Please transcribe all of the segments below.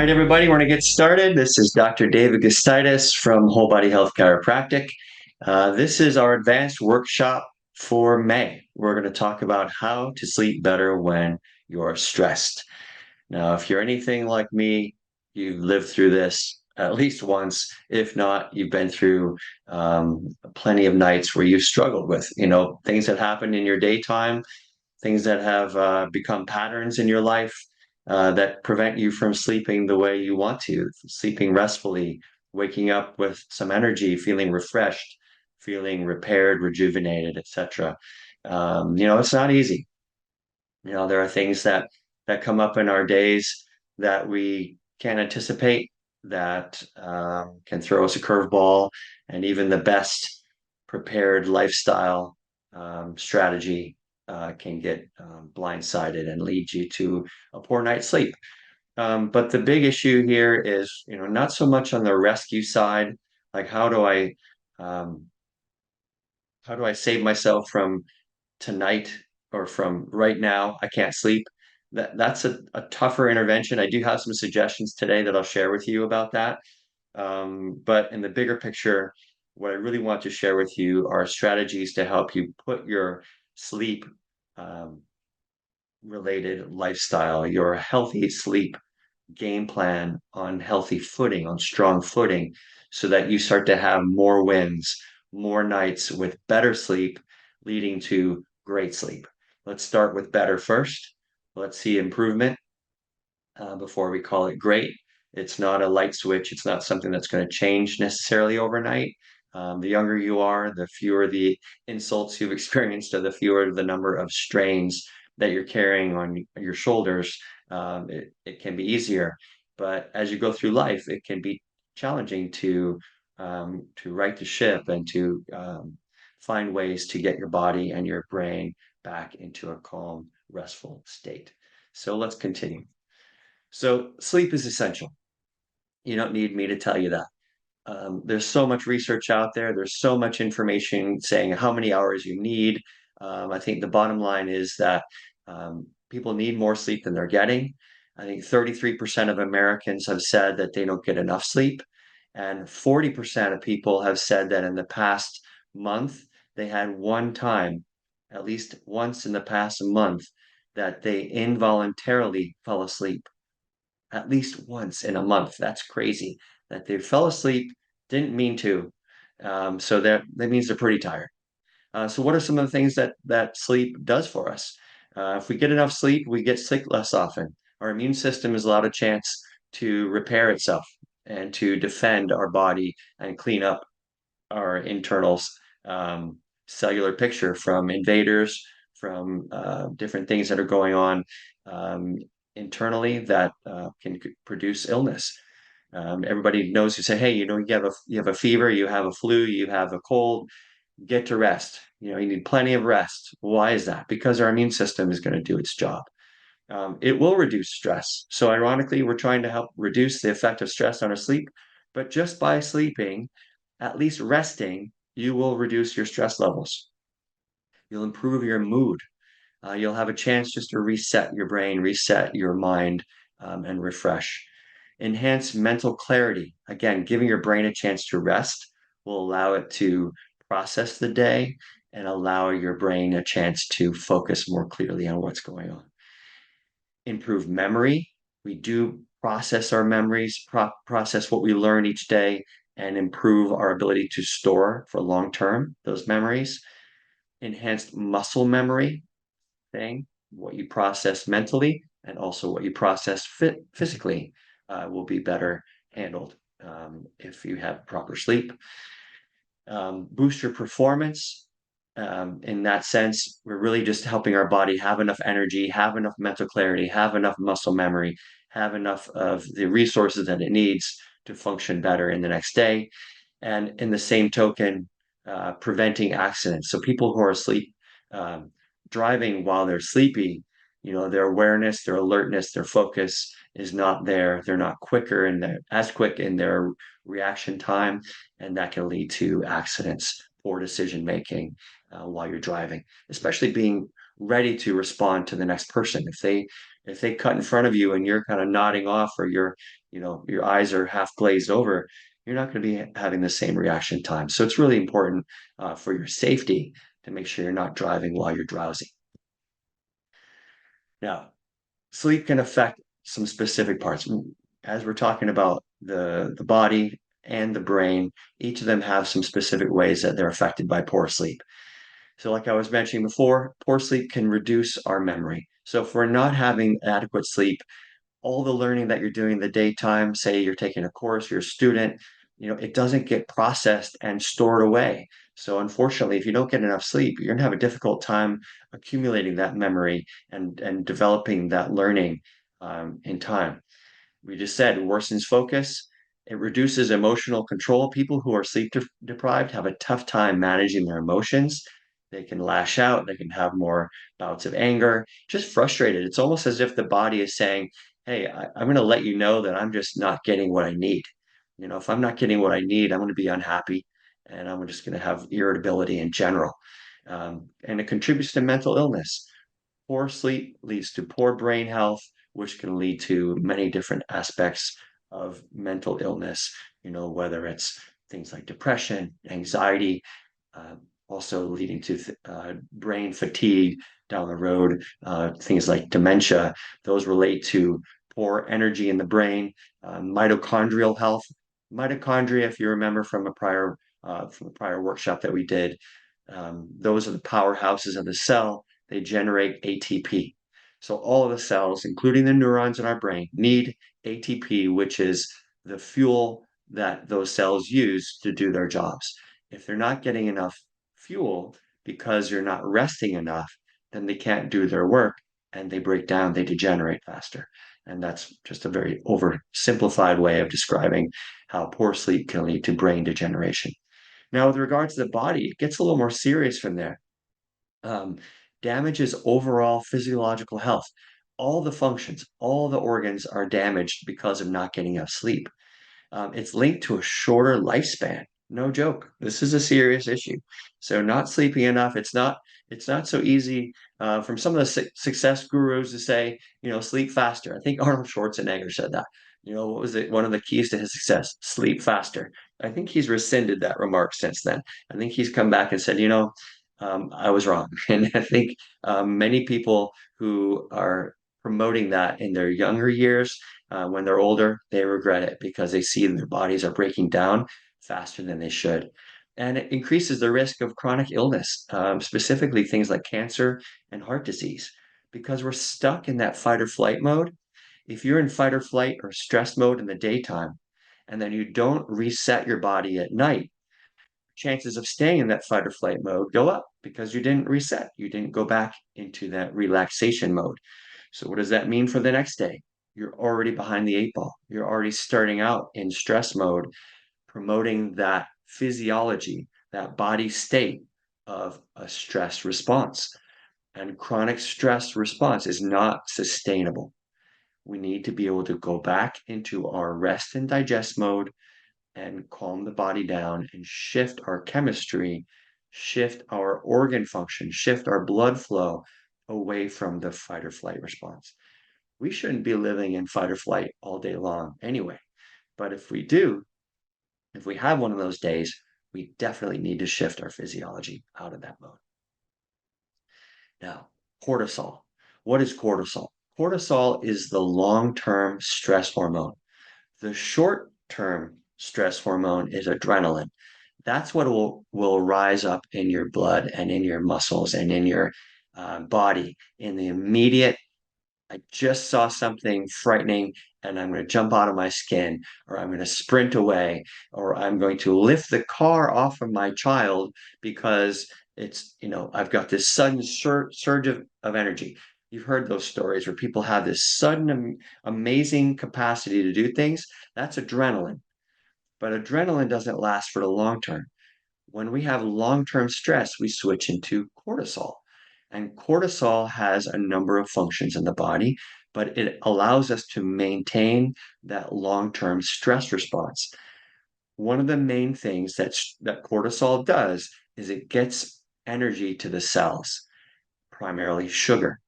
right, everybody, we're going to get started. This is Dr. David Gustitus from Whole Body Health Chiropractic. This is our advanced workshop for May. We're going to talk about how to sleep better when you're stressed. Now, if you're anything like me, you've lived through this at least once. If not, you've been through plenty of nights where you've struggled with, things that happen in your daytime, things that have become patterns in your life that prevent you from sleeping the way you want to, sleeping restfully, waking up with some energy, feeling refreshed, feeling repaired, rejuvenated, etc. It's not easy. There are things that come up in our days that we can't anticipate, that can throw us a curveball, and even the best prepared lifestyle strategy can get blindsided and lead you to a poor night's sleep. But the big issue here is, not so much on the rescue side, like um, how do I save myself from tonight or from right now, I can't sleep. That's a tougher intervention. I do have some suggestions today that I'll share with you about that. But in the bigger picture, what I really want to share with you are strategies to help you put your sleep um, related lifestyle, your healthy sleep game plan on healthy footing, on strong footing, so that you start to have more wins, more nights with better sleep, leading to great sleep. Let's start with better first. Let's see improvement before we call it great. It's not a light switch. It's not something that's going to change necessarily overnight. The younger you are, the fewer the insults you've experienced, or the fewer the number of strains that you're carrying on your shoulders. It can be easier. But as you go through life, it can be challenging to right the ship and to find ways to get your body and your brain back into a calm, restful state. So let's continue. So sleep is essential. You don't need me to tell you that. There's so much research out there. There's so much information saying how many hours you need. I think the bottom line is that people need more sleep than they're getting. I think 33% of Americans have said that they don't get enough sleep, and 40% of people have said that in the past month, they had one time, at least once in the past month, that they involuntarily fell asleep at least once in a month. That's crazy that they fell asleep, didn't mean to. So that means they're pretty tired. So what are some of the things that sleep does for us? If we get enough sleep, we get sick less often. Our immune system is allowed a chance to repair itself and to defend our body and clean up our internal um, cellular picture from invaders, from different things that are going on um, internally that can produce illness. Everybody knows who say, "Hey, you have a fever, you have a flu, you have a cold. Get to rest. You need plenty of rest." Why is that? Because our immune system is going to do its job. It will reduce stress. So, ironically, we're trying to help reduce the effect of stress on our sleep. But just by sleeping, at least resting, you will reduce your stress levels. You'll improve your mood. You'll have a chance just to reset your brain, reset your mind, and refresh. Enhance mental clarity. Again, giving your brain a chance to rest will allow it to process the day and allow your brain a chance to focus more clearly on what's going on. Improve memory. We do process our memories, process what we learn each day, and improve our ability to store for long term those memories. Enhanced muscle memory thing, what you process mentally and also what you process physically will be better handled if you have proper sleep. Boost your performance. In that sense, we're really just helping our body have enough energy, have enough mental clarity, have enough muscle memory, have enough of the resources that it needs to function better in the next day. And in the same token, preventing accidents. So people who are asleep, um, driving while they're sleepy, their awareness, their alertness, their focus is not there. They're not quicker and they're as quick in their reaction time, and that can lead to accidents, poor decision making while you're driving, especially being ready to respond to the next person. If they If they cut in front of you and you're kind of nodding off, or your eyes are half glazed over, you're not going to be having the same reaction time. So it's really important for your safety to make sure you're not driving while you're drowsy. Now, sleep can affect some specific parts. As we're talking about the body and the brain, each of them have some specific ways that they're affected by poor sleep. So, like I was mentioning before, poor sleep can reduce our memory. So, if we're not having adequate sleep, all the learning that you're doing in the daytime, say you're taking a course, you're a student, it doesn't get processed and stored away. So unfortunately, if you don't get enough sleep, you're gonna have a difficult time accumulating that memory and developing that learning in time. We just said it worsens focus. It reduces emotional control. People who are deprived have a tough time managing their emotions. They can lash out, they can have more bouts of anger, just frustrated. It's almost as if the body is saying, hey, I'm going to let you know that I'm just not getting what I need. If I'm not getting what I need, I'm going to be unhappy and I'm just going to have irritability in general. And it contributes to mental illness. Poor sleep leads to poor brain health, which can lead to many different aspects of mental illness, whether it's things like depression, anxiety, uh, also leading to brain fatigue down the road, things like dementia. Those relate to poor energy in the brain, mitochondrial health. Mitochondria, if you remember from a prior workshop that we did, those are the powerhouses of the cell. They generate ATP. So all of the cells, including the neurons in our brain, need ATP, which is the fuel that those cells use to do their jobs. If they're not getting enough fuel because you're not resting enough, then they can't do their work and they break down, they degenerate faster. And that's just a very oversimplified way of describing how poor sleep can lead to brain degeneration. Now, with regards to the body, it gets a little more serious from there. Um, Damages overall physiological health. All the functions, all the organs are damaged because of not getting enough sleep. It's linked to a shorter lifespan. No joke. This is a serious issue. So not sleeping enough, it's not so easy from some of the success gurus to say, sleep faster. I think Arnold Schwarzenegger said that. What was it? One of the keys to his success, sleep faster. I think he's rescinded that remark since then. I think he's come back and said, I was wrong. And I think many people who are promoting that in their younger years, when they're older, they regret it because they see their bodies are breaking down faster than they should. And it increases the risk of chronic illness, specifically things like cancer and heart disease, because we're stuck in that fight or flight mode. If you're in fight or flight or stress mode in the daytime, and then you don't reset your body at night, chances of staying in that fight or flight mode go up because you didn't reset. You didn't go back into that relaxation mode. So, what does that mean for the next day? You're already behind the eight ball. You're already starting out in stress mode, promoting that physiology, that body state of a stress response. And chronic stress response is not sustainable. We need to be able to go back into our rest and digest mode and calm the body down and shift our chemistry, shift our organ function, shift our blood flow away from the fight or flight response. We shouldn't be living in fight or flight all day long anyway. But if we do, if we have one of those days, we definitely need to shift our physiology out of that mode. Now, cortisol. What is cortisol? Cortisol is the long term stress hormone. The short term stress hormone is adrenaline. That's what will rise up in your blood and in your muscles and in your body in the immediate. I just saw something frightening and I'm going to jump out of my skin, or I'm going to sprint away, or I'm going to lift the car off of my child because I've got this sudden surge of energy. You've heard those stories where people have this sudden, amazing capacity to do things. That's adrenaline. But adrenaline doesn't last for the long term. When we have long-term stress, we switch into cortisol. And cortisol has a number of functions in the body, but it allows us to maintain that long-term stress response. One of the main things that cortisol does is it gets energy to the cells, primarily sugar.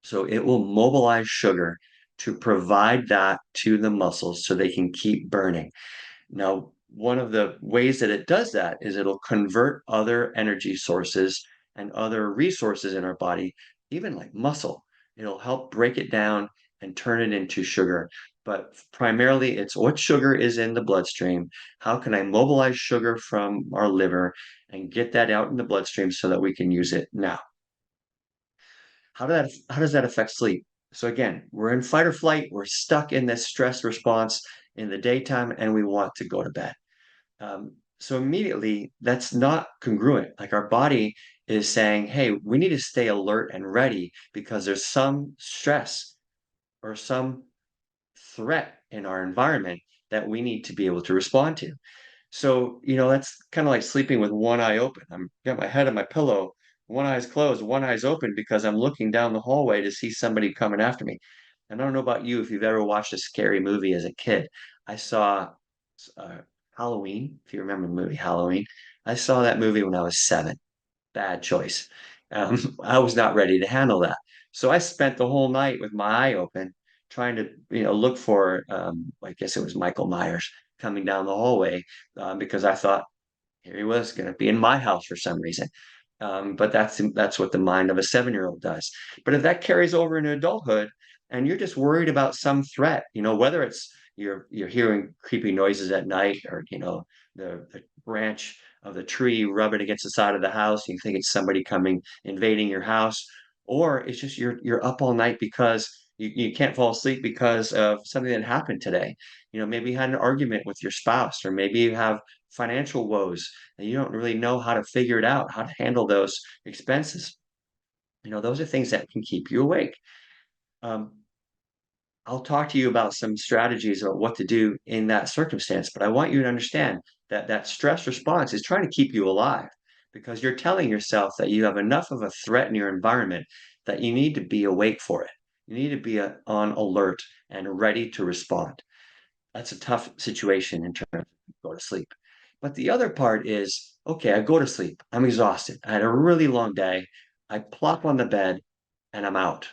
So it will mobilize sugar to provide that to the muscles so they can keep burning. Now, one of the ways that it does that is it'll convert other energy sources and other resources in our body, even like muscle. It'll help break it down and turn it into sugar. But primarily, it's what sugar is in the bloodstream. How can I mobilize sugar from our liver and get that out in the bloodstream so that we can use it now? How does that affect sleep? So again, we're in fight or flight. We're stuck in this stress response in the daytime, and we want to go to bed. So immediately, that's not congruent. Like our body is saying, hey, we need to stay alert and ready because there's some stress or some threat in our environment that we need to be able to respond to. So, that's kind of like sleeping with one eye open. I'm got my head on my pillow, one eye's closed, one eye's open because I'm looking down the hallway to see somebody coming after me. And I don't know about you if you've ever watched a scary movie as a kid. I saw uh, Halloween, if you remember the movie Halloween. I saw that movie when I was 7. Bad choice. I was not ready to handle that. So I spent the whole night with my eye open, trying to, look for, I guess it was Michael Myers coming down the hallway, because I thought here he was going to be in my house for some reason. But that's what the mind of a 7-year-old does. But if that carries over into adulthood, and you're just worried about some threat, whether it's you're hearing creepy noises at night, or the branch of the tree rubbing against the side of the house, and you think it's somebody coming invading your house, or it's just you're up all night because you can't fall asleep because of something that happened today. Maybe you had an argument with your spouse, or maybe you have financial woes and you don't really know how to figure it out, how to handle those expenses. Those are things that can keep you awake. Um, I'll talk to you about some strategies about what to do in that circumstance, but I want you to understand that that stress response is trying to keep you alive because you're telling yourself that you have enough of a threat in your environment that you need to be awake for it. You need to be on alert and ready to respond. That's a tough situation in terms of go to sleep. But the other part is, okay, I go to sleep. I'm exhausted. I had a really long day. I plop on the bed and I'm out.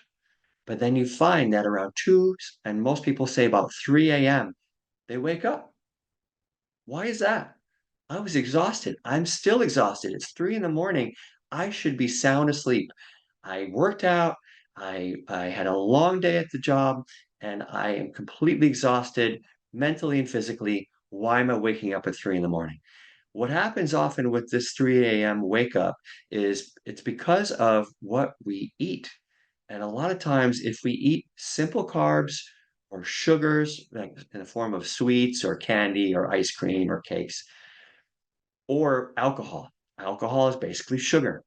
But then you find that around 2, and most people say about 3 a.m., they wake up. Why is that? I was exhausted. I'm still exhausted. It's 3 in the morning. I should be sound asleep. I worked out. I had a long day at the job, and I am completely exhausted mentally and physically. Why am I waking up at 3 in the morning? What happens often with this 3 a.m. wake up is it's because of what we eat. And a lot of times, if we eat simple carbs or sugars, like in the form of sweets or candy or ice cream or cakes, or alcohol. Alcohol is basically sugar.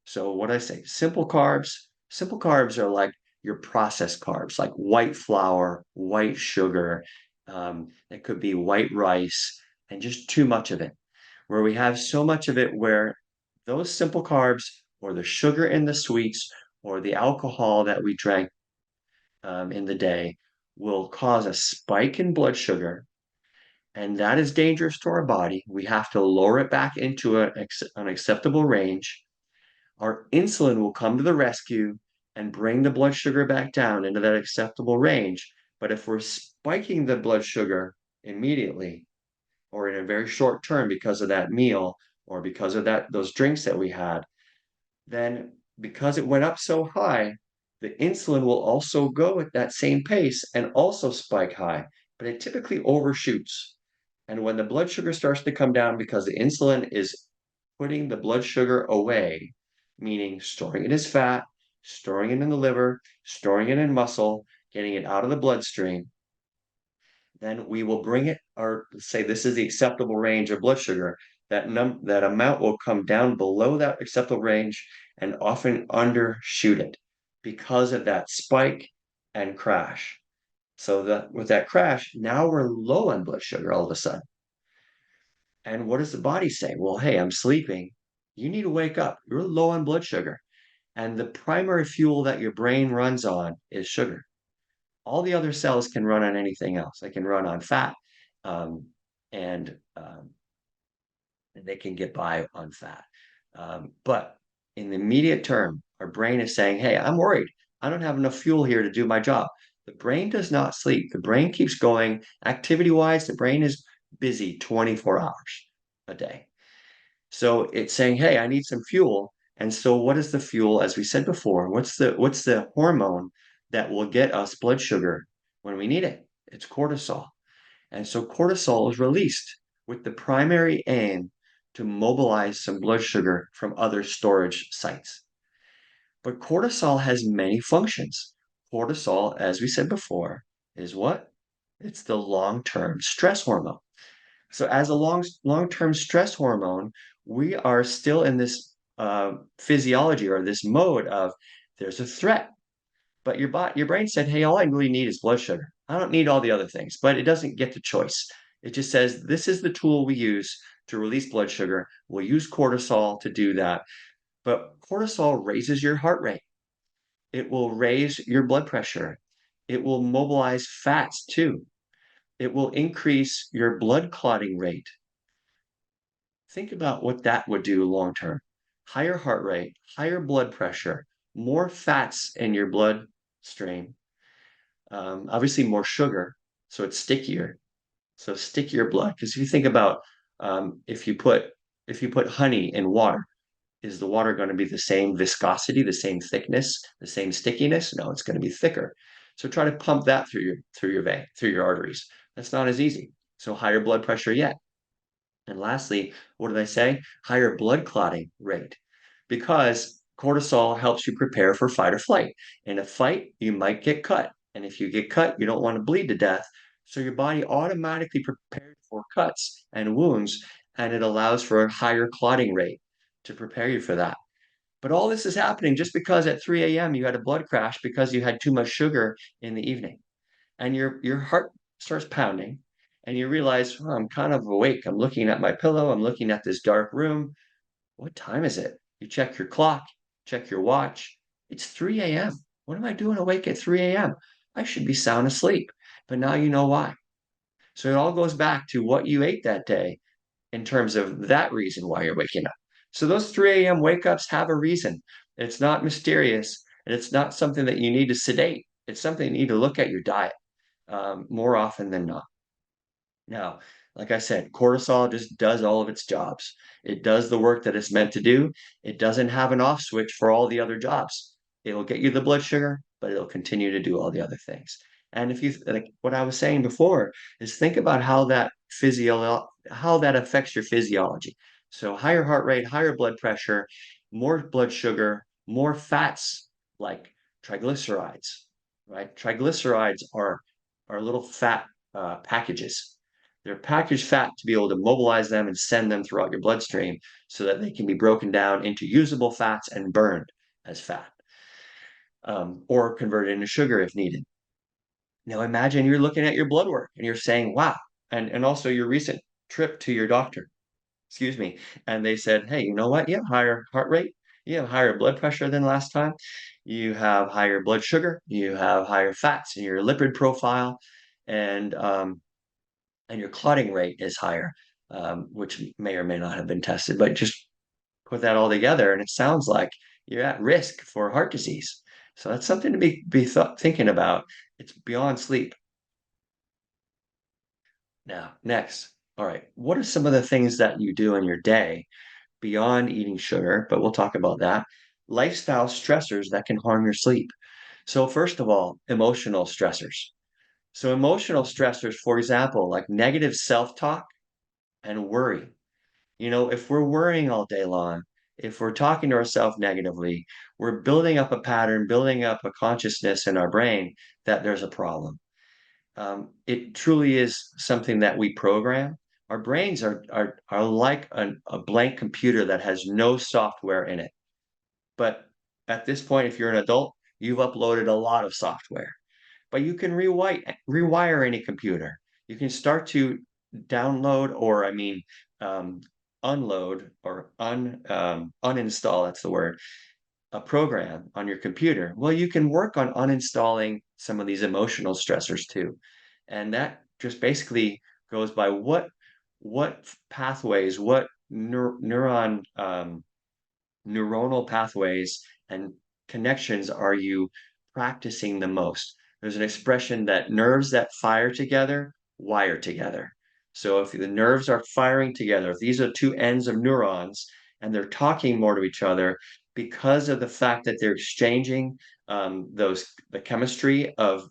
So what I say, simple carbs are like your processed carbs, like white flour, white sugar. It could be white rice, and just too much of it. Where we have so much of it, where those simple carbs, or the sugar in the sweets, or the alcohol that we drank in the day, will cause a spike in blood sugar, and that is dangerous to our body. We have to lower it back into an acceptable range. Our insulin will come to the rescue and bring the blood sugar back down into that acceptable range. But if we're spiking the blood sugar immediately or in a very short term because of that meal or because of those drinks that we had, then because it went up so high, the insulin will also go at that same pace and also spike high, but it typically overshoots. And when the blood sugar starts to come down because the insulin is putting the blood sugar away, meaning storing it as fat, storing it in the liver, storing it in muscle, getting it out of the bloodstream, then we will bring it, or say this is the acceptable range of blood sugar. That amount will come down below that acceptable range and often undershoot it because of that spike and crash. So that with that crash, now we're low on blood sugar all of a sudden. And what does the body say? Well, hey, I'm sleeping. You need to wake up. You're low on blood sugar. And the primary fuel that your brain runs on is sugar. All the other cells can run on anything else. They can run on fat, um, and they can get by on fat. But in the immediate term, our brain is saying, hey, I'm worried. I don't have enough fuel here to do my job. The brain does not sleep. The brain keeps going. Activity wise, the brain is busy 24 hours a day. So it's saying, hey, I need some fuel. And so what is the fuel, as we said before? What's the hormone that will get us blood sugar when we need it? It's cortisol. And so cortisol is released with the primary aim to mobilize some blood sugar from other storage sites. But cortisol has many functions. Cortisol, as we said before, is what? It's the long-term stress hormone. So as a long-term stress hormone, we are still in this physiology or this mode of there's a threat, but your brain said, hey, all I really need is blood sugar. I don't need all the other things, but it doesn't get the choice. It just says this is the tool we use to release blood sugar. We'll use cortisol to do that. But cortisol raises your heart rate. It will raise your blood pressure. It will mobilize fats too. It will increase your blood clotting rate. Think about what that would do long term. Higher heart rate, higher blood pressure, more fats in your bloodstream, obviously more sugar, so it's stickier. So stickier blood. Because if you think about if you put honey in water, is the water going to be the same viscosity, the same thickness, the same stickiness? No, it's going to be thicker. So try to pump that through your vein, through your arteries. That's not as easy. So higher blood pressure yet. And lastly, what did I say? Higher blood clotting rate, because cortisol helps you prepare for fight or flight. In a fight, you might get cut. And if you get cut, you don't want to bleed to death. So your body automatically prepares for cuts and wounds, and it allows for a higher clotting rate to prepare you for that. But all this is happening just because at 3 a.m. you had a blood crash because you had too much sugar in the evening, and your heart starts pounding, and you realize, oh, I'm kind of awake. I'm looking at my pillow. I'm looking at this dark room. What time is it? You check your clock, check your watch. It's 3 a.m. What am I doing awake at 3 a.m.? I should be sound asleep. But now you know why. So it all goes back to what you ate that day in terms of that reason why you're waking up. So those 3 a.m. wake ups have a reason. It's not mysterious, and it's not something that you need to sedate. It's something you need to look at your diet more often than not. Now, like I said, cortisol just does all of its jobs. It does the work that it's meant to do. It doesn't have an off switch for all the other jobs. It'll get you the blood sugar, but it'll continue to do all the other things. And if you like what I was saying before, is think about how that affects your physiology. So higher heart rate, higher blood pressure, more blood sugar, more fats like triglycerides, right? Triglycerides are little fat packages. They're packaged fat to be able to mobilize them and send them throughout your bloodstream so that they can be broken down into usable fats and burned as fat, or converted into sugar if needed. Now imagine you're looking at your blood work and you're saying, wow, and also your recent trip to your doctor, excuse me, and they said, hey, you know what? You have higher heart rate, you have higher blood pressure than last time, you have higher blood sugar, you have higher fats in your lipid profile, and and your clotting rate is higher, which may or may not have been tested, but just put that all together, and it sounds like you're at risk for heart disease. So that's something to thinking about. It's beyond sleep. Now, next, all right, what are some of the things that you do in your day beyond eating sugar? But we'll talk about that. Lifestyle stressors that can harm your sleep. So, first of all, emotional stressors. So, emotional stressors, for example, like negative self talk and worry. If we're worrying all day long, if we're talking to ourselves negatively, we're building up a pattern, building up a consciousness in our brain that there's a problem. It truly is something that we program. Our brains are like a blank computer that has no software in it. But at this point, if you're an adult, you've uploaded a lot of software. But you can rewire any computer. You can start to download, or I mean, um, unload or uninstall, that's the word, a program on your computer. Well, you can work on uninstalling some of these emotional stressors too. And that just basically goes by what pathways, what neuronal pathways and connections are you practicing the most. There's an expression that nerves that fire together wire together. So if the nerves are firing together, if these are two ends of neurons and they're talking more to each other because of the fact that they're exchanging the chemistry of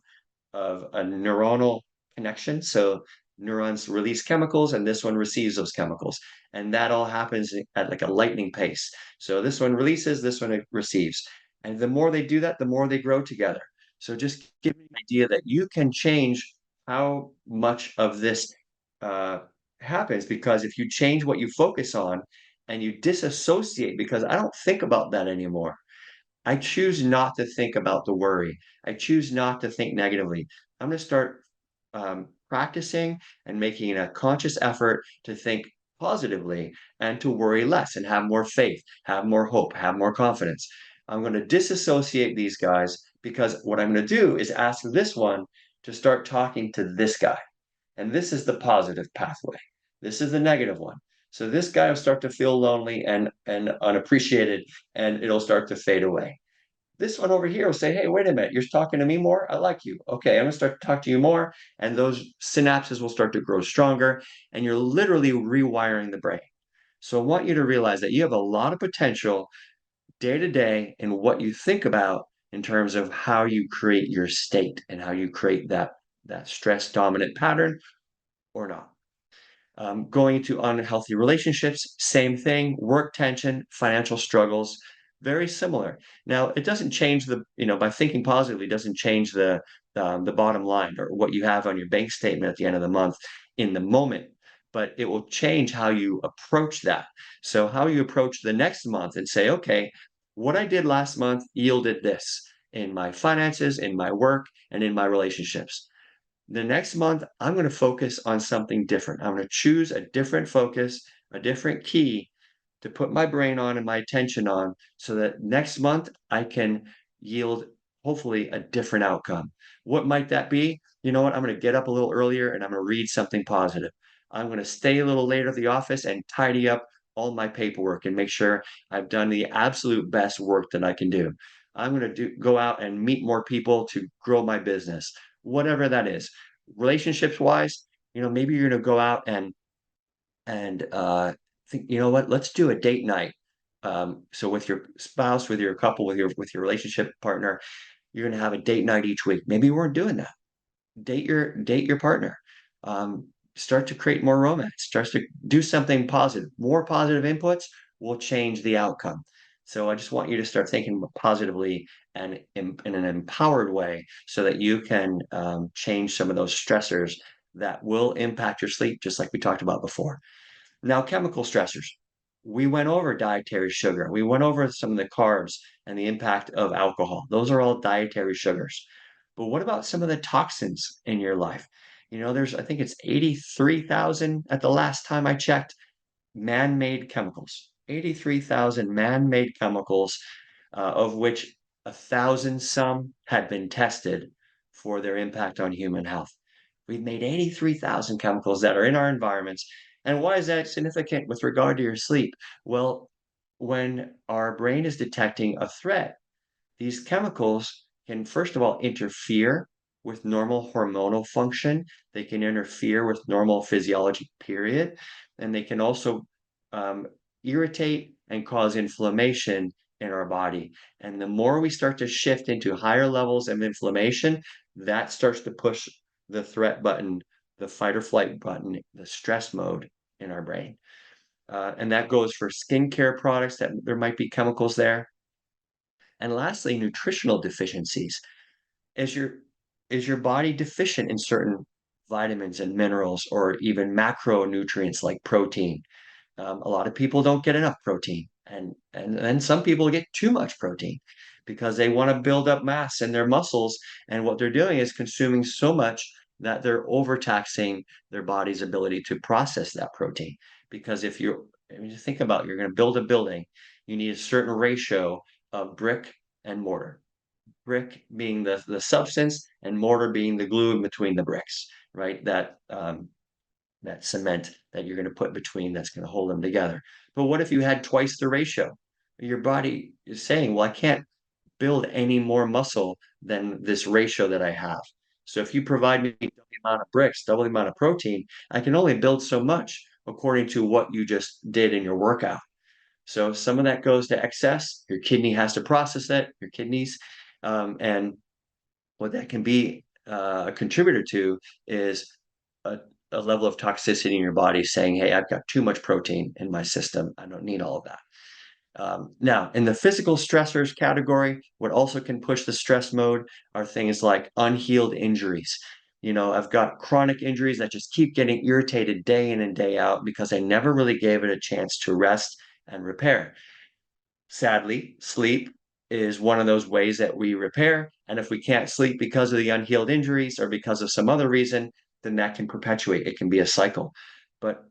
a neuronal connection. So neurons release chemicals and this one receives those chemicals. And that all happens at like a lightning pace. So this one releases, this one receives. And the more they do that, the more they grow together. So just give me an idea that you can change how much of this uh, happens, because if you change what you focus on and you disassociate, because I don't think about that anymore. I choose not to think about the worry. I choose not to think negatively. I'm going to start practicing and making a conscious effort to think positively and to worry less and have more faith, have more hope, have more confidence. I'm going to disassociate these guys because what I'm going to do is ask this one to start talking to this guy. And this is the positive pathway. This is the negative one. So this guy will start to feel lonely and unappreciated, and it'll start to fade away. This one over here will say, hey, wait a minute, you're talking to me more? I like you. Okay, I'm going to start to talk to you more. And those synapses will start to grow stronger. And you're literally rewiring the brain. So I want you to realize that you have a lot of potential day to day in what you think about in terms of how you create your state and how you create that stress dominant pattern or not. Going into unhealthy relationships, same thing, work tension, financial struggles, very similar. Now, it doesn't change by thinking positively, it doesn't change the bottom line or what you have on your bank statement at the end of the month in the moment, but it will change how you approach that. So how you approach the next month and say, okay, what I did last month yielded this in my finances, in my work, and in my relationships. The next month, I'm going to focus on something different. I'm going to choose a different focus, a different key to put my brain on and my attention on so that next month I can yield hopefully a different outcome. What might that be? You know what? I'm going to get up a little earlier and I'm going to read something positive. I'm going to stay a little later at the office and tidy up all my paperwork and make sure I've done the absolute best work that I can do. I'm going to go out and meet more people to grow my business, whatever that is. Relationships wise, maybe you're going to go out and think, you know what, let's do a date night. So with your spouse, with your couple, with your relationship partner, you're going to have a date night each week. Maybe you weren't doing that. Date your partner. Start to create more romance. Start to do something positive. More positive inputs will change the outcome. So I just want you to start thinking positively and in an empowered way so that you can change some of those stressors that will impact your sleep, just like we talked about before. Now, chemical stressors. We went over dietary sugar. We went over some of the carbs and the impact of alcohol. Those are all dietary sugars. But what about some of the toxins in your life? I think it's 83,000 at the last time I checked, man-made chemicals. 83,000 man-made chemicals, of which 1,000 some had been tested for their impact on human health. We've made 83,000 chemicals that are in our environments. And why is that significant with regard to your sleep? Well, when our brain is detecting a threat, these chemicals can, first of all, interfere with normal hormonal function. They can interfere with normal physiology, period. And they can also um, irritate and cause inflammation in our body. And the more we start to shift into higher levels of inflammation, that starts to push the threat button, the fight or flight button, the stress mode in our brain. And that goes for skincare products that there might be chemicals there. And lastly, nutritional deficiencies. Is your is your body deficient in certain vitamins and minerals or even macronutrients like protein? A lot of people don't get enough protein, and then some people get too much protein because they want to build up mass in their muscles, and what they're doing is consuming so much that they're overtaxing their body's ability to process that protein. Because I mean, think about it, you're going to build a building, you need a certain ratio of brick and mortar. Brick being the substance and mortar being the glue in between the bricks, right? That cement that you're going to put between that's going to hold them together. But what if you had twice the ratio? Your body is saying, well, I can't build any more muscle than this ratio that I have. So if you provide me double the amount of bricks, double the amount of protein, I can only build so much according to what you just did in your workout. So some of that goes to excess. Your kidney has to process that, your kidneys. And what that can be a contributor to is a, a level of toxicity in your body saying, hey, I've got too much protein in my system. I don't need all of that. Now, in the physical stressors category, what also can push the stress mode are things like unhealed injuries. I've got chronic injuries that just keep getting irritated day in and day out because I never really gave it a chance to rest and repair. Sadly, sleep is one of those ways that we repair. And if we can't sleep because of the unhealed injuries or because of some other reason, then that can perpetuate. It can be a cycle. But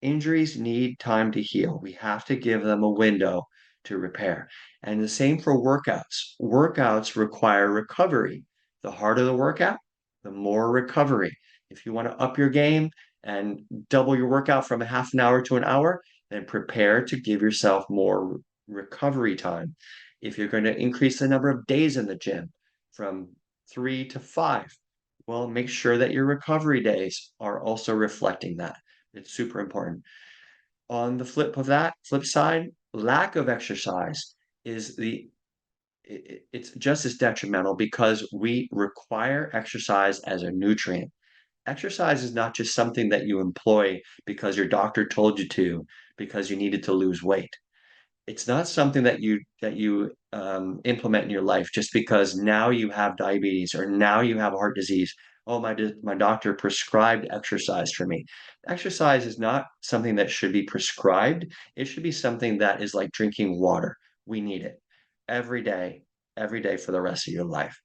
injuries need time to heal. We have to give them a window to repair. And the same for workouts. Workouts require recovery. The harder the workout, the more recovery. If you want to up your game and double your workout from a half an hour to an hour, then prepare to give yourself more recovery time. If you're going to increase the number of days in the gym from 3 to 5, well, make sure that your recovery days are also reflecting that. It's super important. On the flip side, lack of exercise is it's just as detrimental because we require exercise as a nutrient. Exercise is not just something that you employ because your doctor told you to, because you needed to lose weight. It's not something that you implement in your life just because now you have diabetes or now you have heart disease. Oh, my doctor prescribed exercise for me. Exercise is not something that should be prescribed. It should be something that is like drinking water. We need it every day, every day for the rest of your life.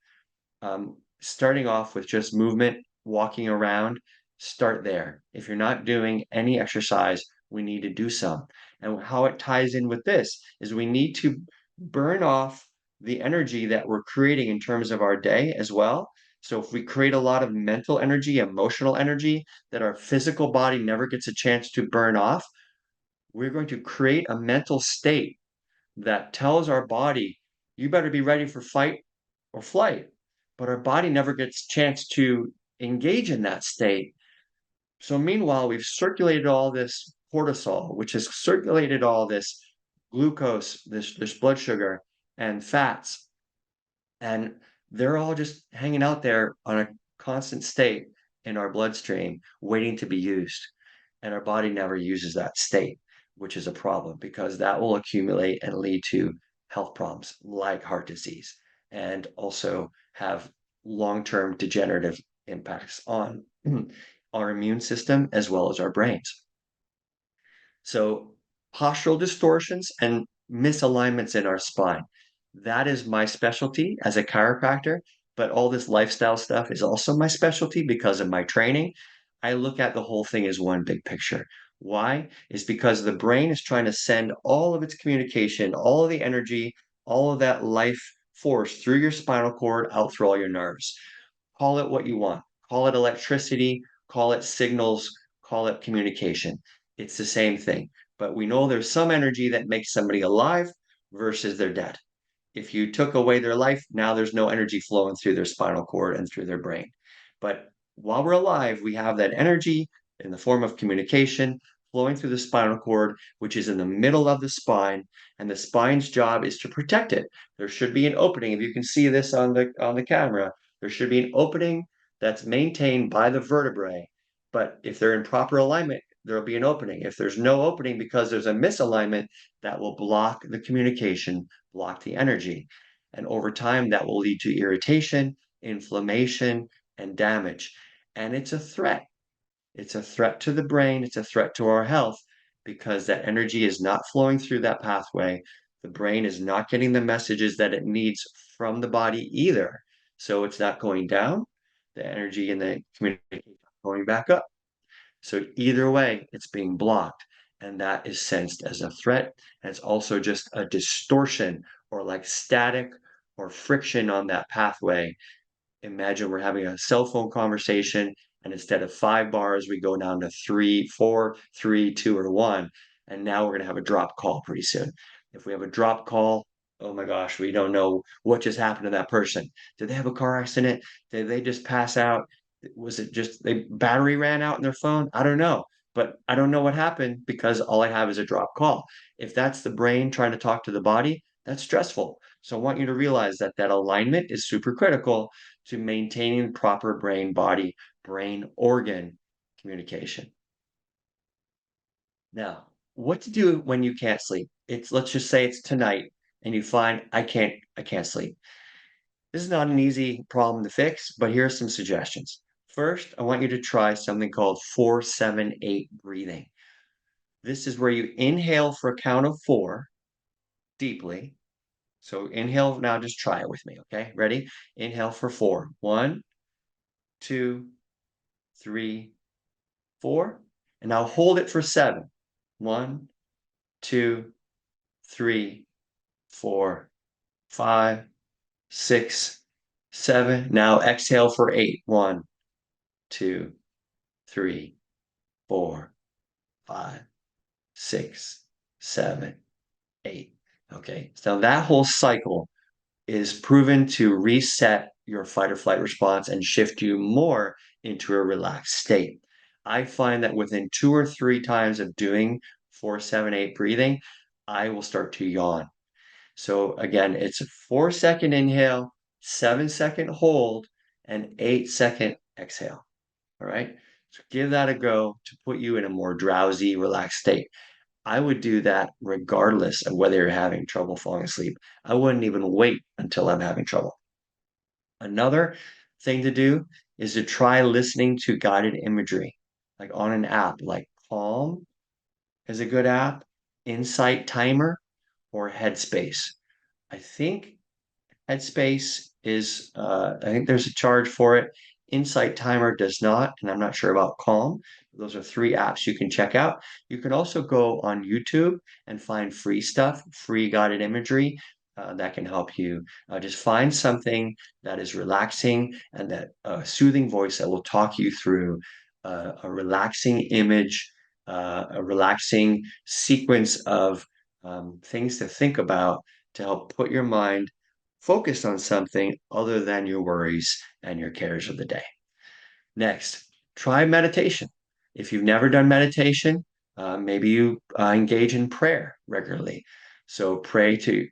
Starting off with just movement, walking around, start there. If you're not doing any exercise, we need to do some. And how it ties in with this is we need to burn off the energy that we're creating in terms of our day as well. So if we create a lot of mental energy, emotional energy that our physical body never gets a chance to burn off, we're going to create a mental state that tells our body, you better be ready for fight or flight. But our body never gets a chance to engage in that state. So meanwhile, we've circulated all this cortisol, which has circulated all this glucose, this blood sugar and fats, and they're all just hanging out there on a constant state in our bloodstream, waiting to be used. And our body never uses that state, which is a problem because that will accumulate and lead to health problems like heart disease and also have long-term degenerative impacts on our immune system as well as our brains. So postural distortions and misalignments in our spine. That is my specialty as a chiropractor, but all this lifestyle stuff is also my specialty because of my training. I look at the whole thing as one big picture. Why? Is because the brain is trying to send all of its communication, all of the energy, all of that life force through your spinal cord out through all your nerves. Call it what you want. Call it electricity, call it signals, call it communication. It's the same thing. But we know there's some energy that makes somebody alive versus they're dead. If you took away their life, now there's no energy flowing through their spinal cord and through their brain. But while we're alive, we have that energy in the form of communication flowing through the spinal cord, which is in the middle of the spine, and the spine's job is to protect it. There should be an opening. If you can see this on the camera, there should be an opening that's maintained by the vertebrae. But if they're in proper alignment, there'll be an opening. If there's no opening because there's a misalignment, that will block the communication, block the energy. And over time, that will lead to irritation, inflammation, and damage. And it's a threat. It's a threat to the brain. It's a threat to our health because that energy is not flowing through that pathway. The brain is not getting the messages that it needs from the body either. So it's not going down. The energy and the communication going back up. So either way, it's being blocked. And that is sensed as a threat. And it's also just a distortion or like static or friction on that pathway. Imagine we're having a cell phone conversation, and instead of 5 bars, we go down to 3, 4, 3, 2, or 1. And now we're going to have a drop call pretty soon. If we have a drop call, oh my gosh, we don't know what just happened to that person. Did they have a car accident? Did they just pass out? Was it just the battery ran out in their phone? I don't know. But I don't know what happened because all I have is a drop call. If that's the brain trying to talk to the body, that's stressful. So I want you to realize that that alignment is super critical to maintaining proper brain body, brain organ communication. Now, what to do when you can't sleep? It's let's just say it's tonight and you find I can't sleep. This is not an easy problem to fix, but here are some suggestions. First, I want you to try something called 4-7-8 breathing. This is where you inhale for a count of 4 deeply. So inhale now, just try it with me, okay? Ready? Inhale for 4. 1, 2, 3, 4. And now hold it for 7. 1, 2, 3, 4, 5, 6, 7. Now exhale for 8. 1, 2, 3, 4, 5, 6, 7, 8. Okay. So that whole cycle is proven to reset your fight or flight response and shift you more into a relaxed state. I find that within 2 or 3 times of doing 4-7-8 breathing, I will start to yawn. So again, it's a 4-second inhale, 7-second hold, and 8-second exhale. All right. So give that a go to put you in a more drowsy, relaxed state. I would do that regardless of whether you're having trouble falling asleep. I wouldn't even wait until I'm having trouble. Another thing to do is to try listening to guided imagery, like on an app, like Calm is a good app, Insight Timer, or Headspace. I think Headspace is, I think there's a charge for it. Insight Timer does not, and I'm not sure about Calm. Those are 3 apps you can check out. You can also go on YouTube and find free stuff, free guided imagery that can help you. Just find something that is relaxing and that soothing voice that will talk you through a relaxing image, a relaxing sequence of things to think about to help put your mind focused on something other than your worries and your cares of the day. Next, try meditation. If you've never done meditation, maybe you engage in prayer regularly. So pray to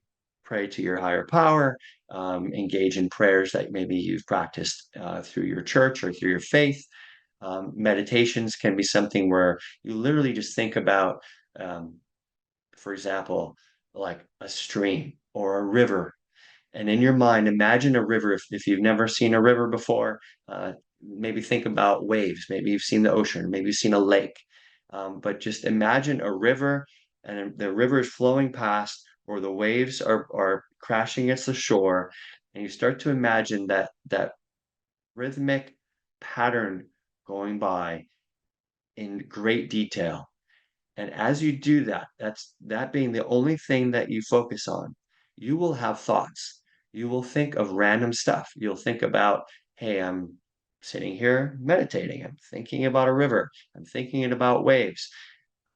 your higher power. Engage in prayers that maybe you've practiced through your church or through your faith. Meditations can be something where you literally just think about, um, for example, like a stream or a river, and in your mind, imagine a river. If you've never seen a river before, maybe think about waves. Maybe you've seen the ocean. Maybe you've seen a lake. But just imagine a river, and the river is flowing past, or the waves are crashing against the shore, and you start to imagine that rhythmic pattern going by in great detail. And as you do that, that being the only thing that you focus on, you will have thoughts. You will think of random stuff. You'll think about, hey, I'm sitting here meditating. I'm thinking about a river. I'm thinking about waves.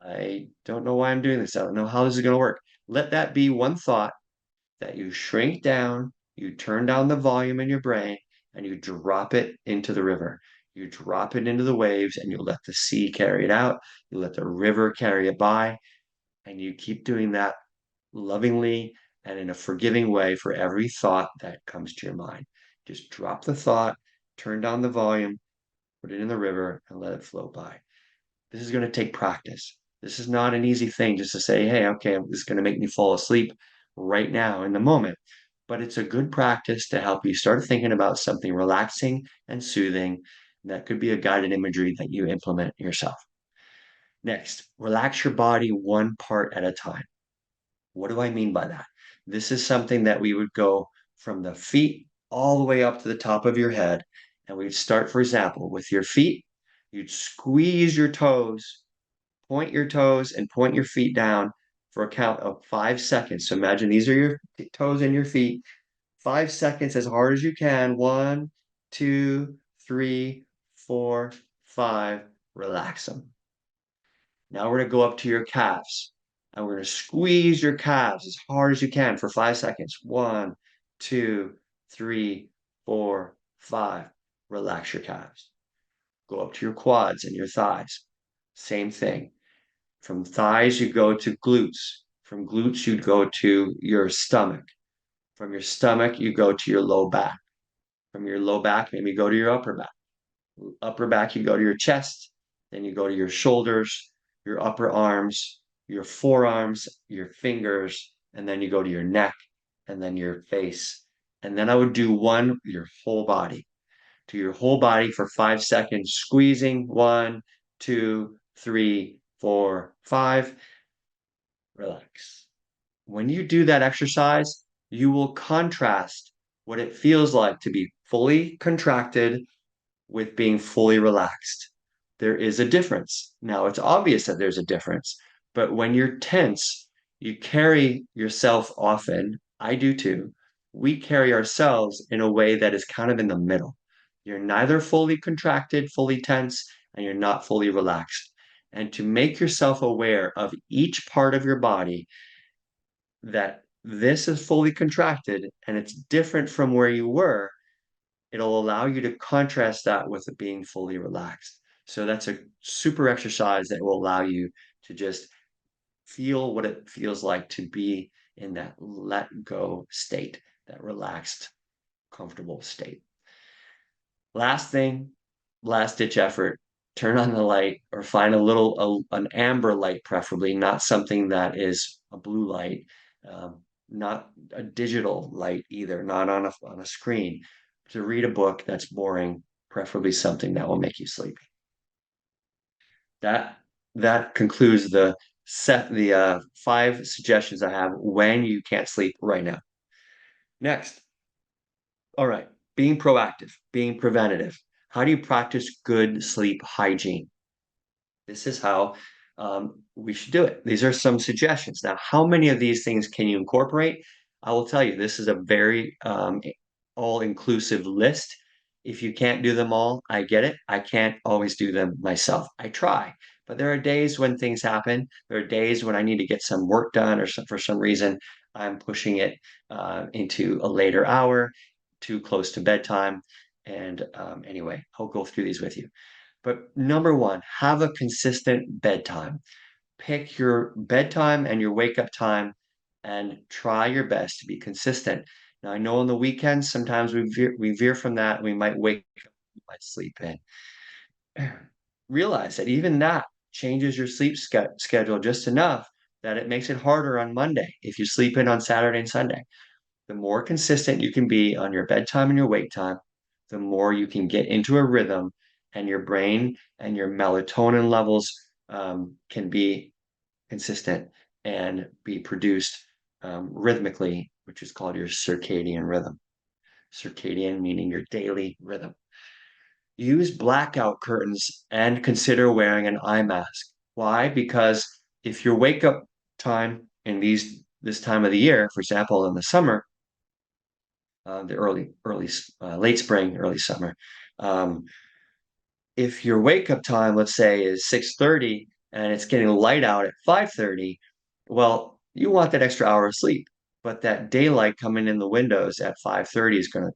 I don't know why I'm doing this. I don't know how this is going to work. Let that be one thought that you shrink down, you turn down the volume in your brain, and you drop it into the river. You drop it into the waves, and you let the sea carry it out. You let the river carry it by, and you keep doing that lovingly and in a forgiving way for every thought that comes to your mind. Just drop the thought, turn down the volume, put it in the river, and let it flow by. This is going to take practice. This is not an easy thing just to say, hey, okay, this is going to make me fall asleep right now in the moment. But it's a good practice to help you start thinking about something relaxing and soothing. That could be a guided imagery that you implement yourself. Next, relax your body one part at a time. What do I mean by that? This is something that we would go from the feet all the way up to the top of your head. And we'd start, for example, with your feet. You'd squeeze your toes, point your toes, and point your feet down for a count of 5 seconds. So imagine these are your toes and your feet. 5 seconds as hard as you can. 1, 2, 3, 4, 5. Relax them. Now we're going to go up to your calves. And we're going to squeeze your calves as hard as you can for 5 seconds. 1, 2, 3, 4, 5. Relax your calves. Go up to your quads and your thighs. Same thing. From thighs, you go to glutes. From glutes, you go to your stomach. From your stomach, you go to your low back. From your low back, maybe go to your upper back. Upper back, you go to your chest. Then you go to your shoulders, your upper arms, your forearms, your fingers, and then you go to your neck and then your face. And then I would do one, your whole body. To your whole body for 5 seconds, squeezing. 1, 2, 3, 4, 5. Relax. When you do that exercise, you will contrast what it feels like to be fully contracted with being fully relaxed. There is a difference. Now, it's obvious that there's a difference, but when you're tense, you carry yourself often. I do too. We carry ourselves in a way that is kind of in the middle. You're neither fully contracted, fully tense, and you're not fully relaxed. And to make yourself aware of each part of your body that this is fully contracted and it's different from where you were, it'll allow you to contrast that with it being fully relaxed. So that's a super exercise that will allow you to just feel what it feels like to be in that let go state, that relaxed, comfortable state. Last thing, last ditch effort, turn on the light or find an amber light, preferably, not something that is a blue light, not a digital light either, not on a screen. To read a book that's boring, preferably something that will make you sleepy. That that concludes the 5 suggestions I have when you can't sleep right now. Next, all right, being proactive, being preventative. How do you practice good sleep hygiene? This is how we should do it. These are some suggestions. Now, how many of these things can you incorporate? I will tell you, this is a very all-inclusive list. If you can't do them all, I get it. I can't always do them myself. I try, but there are days when things happen. There are days when I need to get some work done, or for some reason I'm pushing it into a later hour, too close to bedtime. And anyway, I'll go through these with you. But number one, have a consistent bedtime. Pick your bedtime and your wake up time and try your best to be consistent. Now, I know on the weekends, sometimes we veer from that. We might wake up, we might sleep in. Realize that even that changes your sleep schedule just enough that it makes it harder on Monday if you sleep in on Saturday and Sunday. The more consistent you can be on your bedtime and your wake time, the more you can get into a rhythm, and your brain and your melatonin levels can be consistent and be produced rhythmically, which is called your circadian rhythm. Circadian meaning your daily rhythm. Use blackout curtains and consider wearing an eye mask. Why? Because if your wake up time in this time of the year, for example, in the summer, the late spring, early summer. If your wake up time, let's say, is 6:30 and it's getting light out at 5:30, well, you want that extra hour of sleep, but that daylight coming in the windows at 5:30 is going to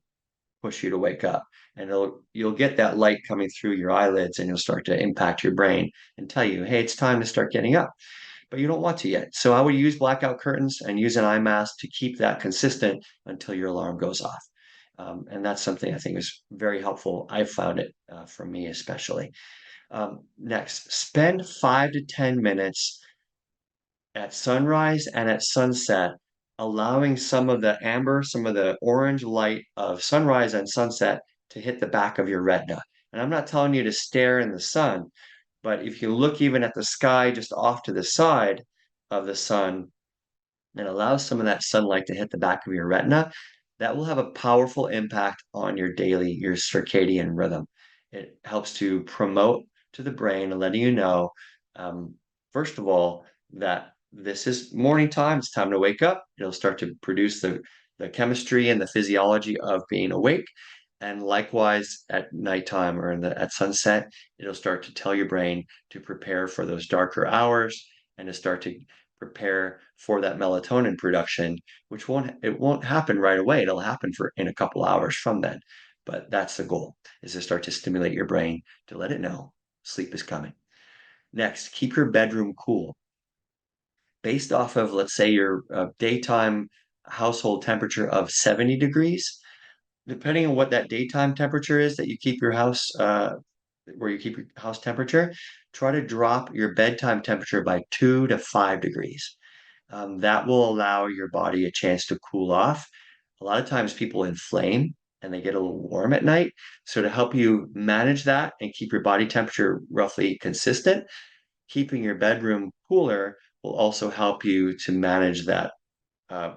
push you to wake up, and you'll get that light coming through your eyelids, and you'll start to impact your brain and tell you, hey, it's time to start getting up, but you don't want to yet. So I would use blackout curtains and use an eye mask to keep that consistent until your alarm goes off. And that's something I think is very helpful. I've found it for me especially. Next, spend 5 to 10 minutes at sunrise and at sunset, allowing some of the amber, some of the orange light of sunrise and sunset to hit the back of your retina. And I'm not telling you to stare in the sun, but if you look even at the sky just off to the side of the sun and allow some of that sunlight to hit the back of your retina, that will have a powerful impact on your circadian rhythm. It helps to promote to the brain and letting you know, um, first of all, that this is morning time. It's time to wake up. It'll start to produce the chemistry and the physiology of being awake. And likewise, at nighttime or at sunset, it'll start to tell your brain to prepare for those darker hours and to start to prepare for that melatonin production, which won't happen right away. It'll happen for in a couple hours from then. But that's the goal, is to start to stimulate your brain to let it know sleep is coming. Next, keep your bedroom cool. Based off of, let's say, your daytime household temperature of 70 degrees, depending on what that daytime temperature is that you keep your house, where you keep your house temperature, try to drop your bedtime temperature by 2 to 5 degrees. That will allow your body a chance to cool off. A lot of times people inflame and they get a little warm at night. So to help you manage that and keep your body temperature roughly consistent, keeping your bedroom cooler will also help you to manage that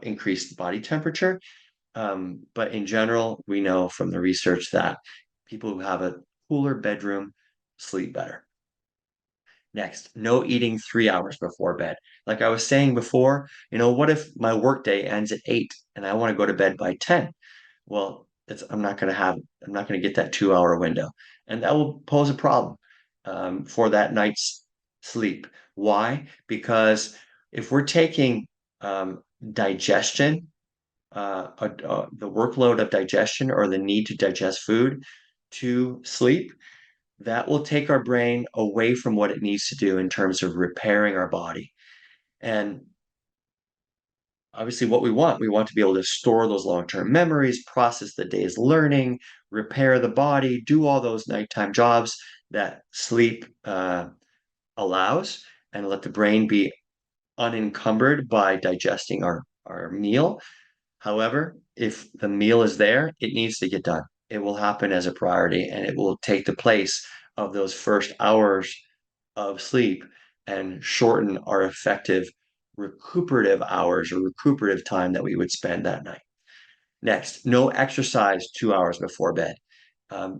increased body temperature. But in general, we know from the research that people who have a cooler bedroom sleep better. Next, no eating 3 hours before bed. Like I was saying before, what if my workday ends at 8 and I want to go to bed by 10? Well, I'm not going to get that 2 hour window. And that will pose a problem for that night's sleep. Why? Because if we're taking digestion, the workload of digestion or the need to digest food to sleep, that will take our brain away from what it needs to do in terms of repairing our body. And obviously, what we want to be able to store those long-term memories, process the day's learning, repair the body, do all those nighttime jobs that sleep allows, and let the brain be unencumbered by digesting our meal. However, if the meal is there, it needs to get done. It will happen as a priority and it will take the place of those first hours of sleep and shorten our effective recuperative hours or recuperative time that we would spend that night. Next, no exercise 2 hours before bed.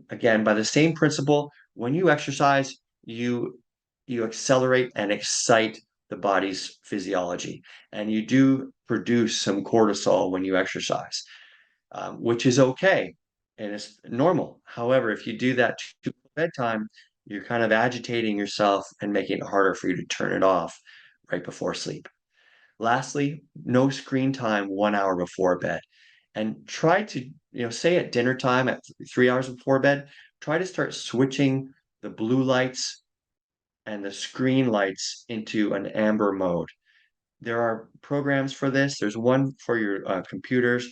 Again, by the same principle, when you exercise, you accelerate and excite the body's physiology, and you do produce some cortisol when you exercise, which is okay and it's normal. However, if you do that to bedtime, you're kind of agitating yourself and making it harder for you to turn it off right before sleep. Lastly, no screen time 1 hour before bed. And try to, say at dinner time at 3 hours before bed, try to start switching the blue lights and the screen lights into an amber mode. There are programs for this. There's one for your computers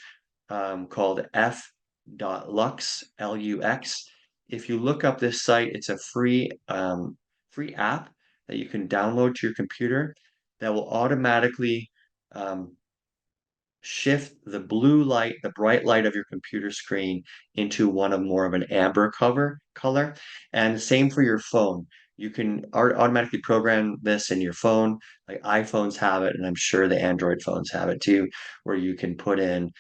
called f.lux, Lux. If you look up this site, it's a free app that you can download to your computer that will automatically um, shift the blue light, the bright light of your computer screen into one of more of an amber cover color. And same for your phone. You can automatically program this in your phone. Like iPhones have it, and I'm sure the Android phones have it too, where you can put in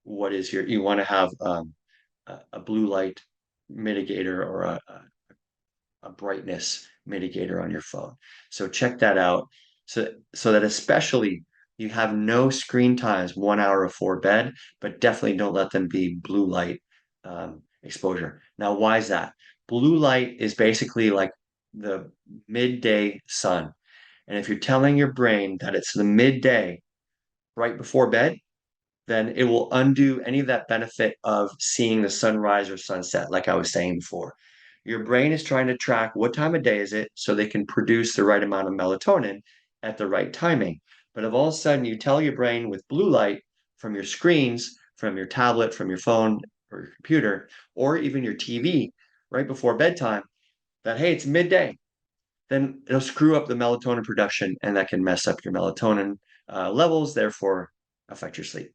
you want to have a blue light mitigator or a brightness mitigator on your phone. So check that out. So that especially you have no screen times 1 hour before bed, but definitely don't let them be blue light exposure. Now, why is that? Blue light is basically like the midday sun. And if you're telling your brain that it's the midday right before bed, then it will undo any of that benefit of seeing the sunrise or sunset, like I was saying before. Your brain is trying to track what time of day is it so they can produce the right amount of melatonin at the right timing. But if all of a sudden you tell your brain with blue light from your screens, from your tablet, from your phone or your computer, or even your TV right before bedtime, that, hey, it's midday, then it'll screw up the melatonin production and that can mess up your melatonin levels, therefore affect your sleep.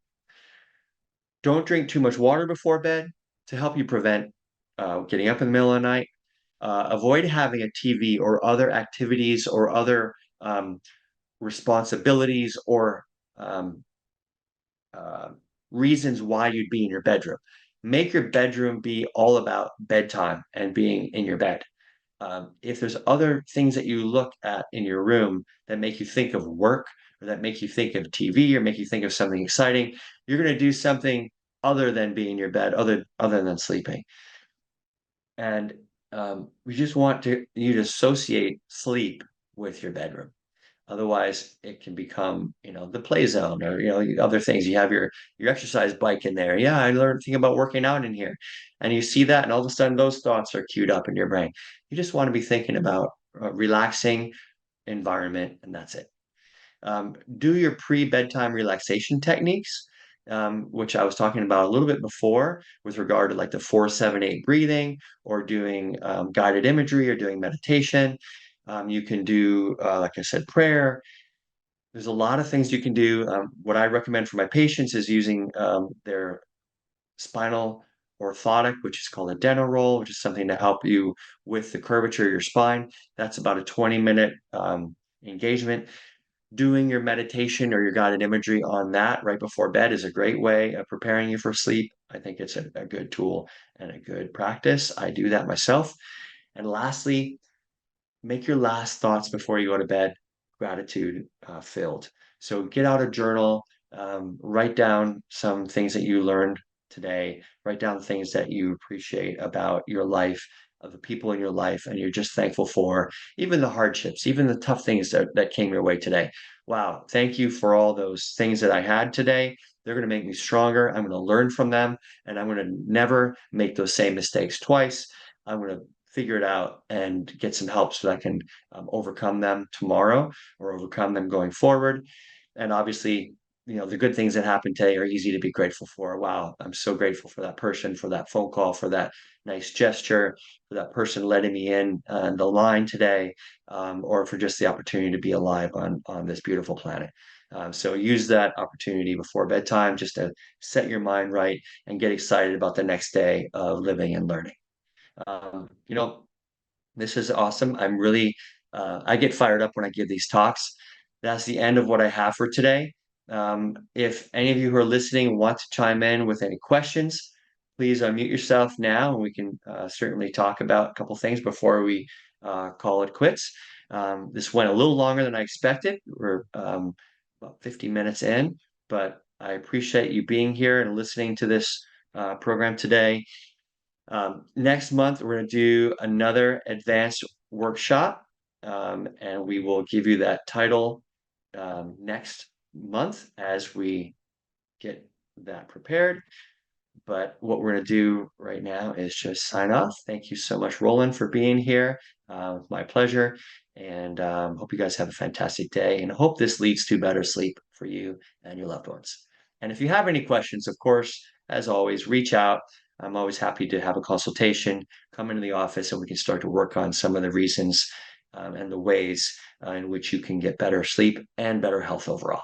Don't drink too much water before bed to help you prevent getting up in the middle of the night. Avoid having a TV or other activities or other responsibilities or um, uh, reasons why you'd be in your bedroom. Make your bedroom be all about bedtime and being in your bed. If there's other things that you look at in your room that make you think of work or that make you think of TV or make you think of something exciting, you're going to do something other than being in your bed, other than sleeping. And we just want you to associate sleep with your bedroom. Otherwise, it can become, the play zone or, other things. You have your exercise bike in there. Yeah, I learned thinking about working out in here. And you see that, and all of a sudden those thoughts are queued up in your brain. You just want to be thinking about a relaxing environment, and that's it. Do your pre-bedtime relaxation techniques, which I was talking about a little bit before with regard to like the 4-7-8 breathing or doing guided imagery or doing meditation. You can do, like I said, prayer. There's a lot of things you can do. What I recommend for my patients is using their spinal orthotic, which is called a dental roll, which is something to help you with the curvature of your spine. That's about a 20-minute engagement. Doing your meditation or your guided imagery on that right before bed is a great way of preparing you for sleep. I think it's a good tool and a good practice. I do that myself. And lastly, make your last thoughts before you go to bed gratitude filled. So get out a journal, write down some things that you learned today, write down things that you appreciate about your life, of the people in your life, and you're just thankful for, even the hardships, even the tough things that came your way today. Wow, thank you for all those things that I had today. They're going to make me stronger. I'm going to learn from them, and I'm going to never make those same mistakes twice. I'm going to figure it out and get some help so that I can overcome them tomorrow or overcome them going forward. And obviously, the good things that happened today are easy to be grateful for. Wow, I'm so grateful for that person, for that phone call, for that nice gesture, for that person letting me in the line today, or for just the opportunity to be alive on this beautiful planet. So use that opportunity before bedtime just to set your mind right and get excited about the next day of living and learning. Um, you know, this is awesome. I get fired up when I give these talks. That's the end of what I have for today. If any of you who are listening want to chime in with any questions, please unmute yourself now and we can certainly talk about a couple things before we call it quits. This went a little longer than I expected. We're about 50 minutes in, but I appreciate you being here and listening to this program today. Next month, we're going to do another advanced workshop, and we will give you that title next month as we get that prepared. But what we're going to do right now is just sign off. Thank you so much, Roland, for being here. My pleasure. And hope you guys have a fantastic day. And hope this leads to better sleep for you and your loved ones. And if you have any questions, of course, as always, reach out. I'm always happy to have a consultation, come into the office, and we can start to work on some of the reasons and the ways in which you can get better sleep and better health overall.